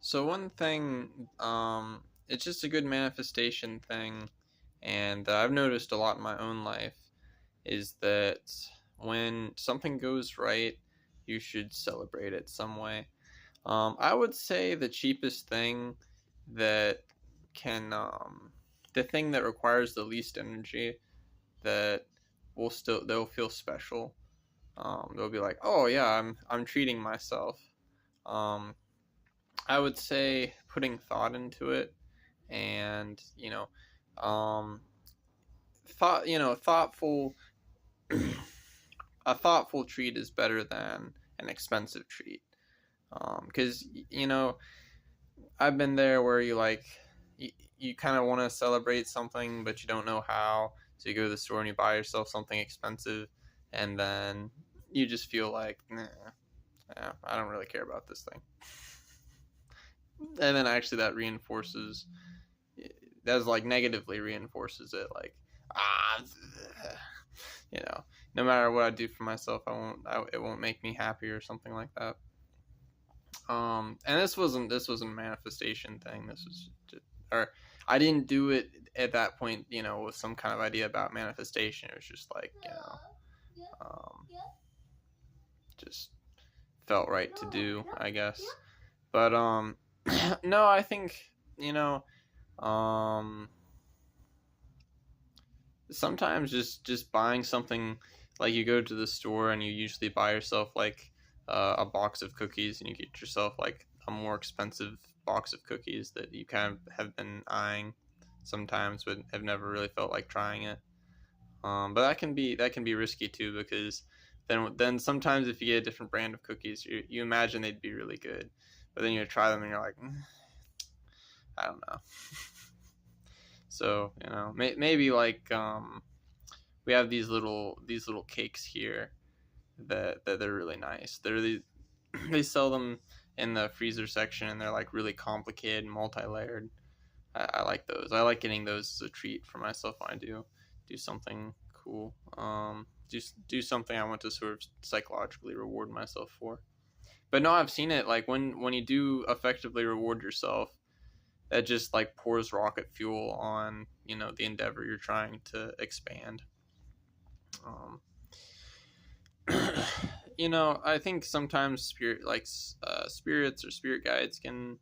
So one thing, it's just a good manifestation thing, and that I've noticed a lot in my own life is that when something goes right, you should celebrate it some way. I would say the cheapest thing that the thing that requires the least energy that they'll feel special. They'll be like, oh yeah, I'm treating myself. Um, I would say putting thought into it and um thoughtful a thoughtful treat is better than an expensive treat, because I've been there where you kind of want to celebrate something but you don't know how, so you go to the store and you buy yourself something expensive, and then you just feel like, nah, yeah, I don't really care about this thing. And then actually that's like negatively reinforces it, like, ah, no matter what I do for myself, it won't make me happy or something like that. And this wasn't a manifestation thing. This was just, or I didn't do it at that point, with some kind of idea about manifestation. It was just like, um, just felt right to do, I guess. But no, I think um, sometimes just buying something, like you go to the store and you usually buy yourself like a box of cookies, and you get yourself like a more expensive box of cookies that you kind of have been eyeing sometimes but have never really felt like trying it. But that can be risky too, because then sometimes if you get a different brand of cookies, you imagine they'd be really good, but then you try them and you're like, I don't know. So maybe like, we have these little cakes here that they're really nice. They sell them in the freezer section, and they're like really complicated and multi-layered. I like those. I like getting those as a treat for myself when I do something cool. Just do something I want to sort of psychologically reward myself for. But no, I've seen it, like when you do effectively reward yourself, that just like pours rocket fuel on the endeavor you're trying to expand. Um, I think sometimes spirits or spirit guides can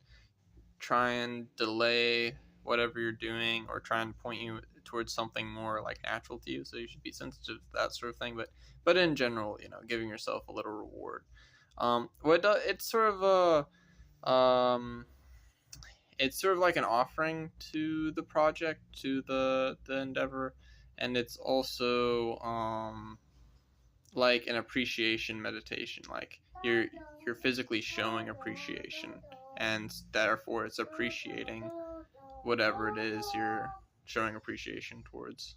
try and delay whatever you're doing, or try and point you towards something more like natural to you. So you should be sensitive to that sort of thing. But in general, giving yourself a little reward. It's sort of a it's sort of like an offering to the project, to the endeavor, and it's also like an appreciation meditation. Like you're physically showing appreciation, and therefore it's appreciating whatever it is you're showing appreciation towards.